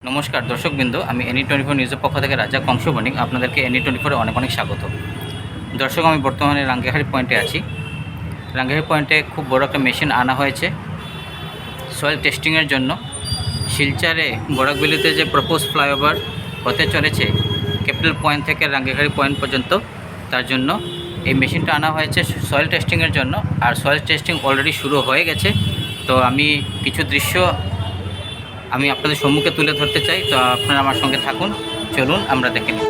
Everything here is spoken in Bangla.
নমস্কার দর্শকবৃন্দ, আমি NE24 নিউজের পক্ষ থেকে রাজা কংস বণিক আপনাদেরকে NE24-এ অনেক অনেক স্বাগত। দর্শক, আমি বর্তমানে রাঙ্গিহাড়ি পয়েন্টে আছি। রাঙ্গিহাড়ি পয়েন্টে খুব বড় একটা মেশিন আনা হয়েছে সয়েল টেস্টিংয়ের জন্য। শিলচরে বরাকবিলিতে যে প্রপোজ ফ্লাইওভার হতে চলেছে ক্যাপিটাল পয়েন্ট থেকে রাঙ্গিহাড়ি পয়েন্ট পর্যন্ত, তার জন্য এই মেশিনটা আনা হয়েছে সয়েল টেস্টিংয়ের জন্য। আর সয়েল টেস্টিং অলরেডি শুরু হয়ে গেছে। তো আমি কিছু দৃশ্য আপনাদের সম্মুখে তুলে ধরতে চাই। তো আপনারা আমার সঙ্গে থাকুন, চলুন আমরা দেখে নিই।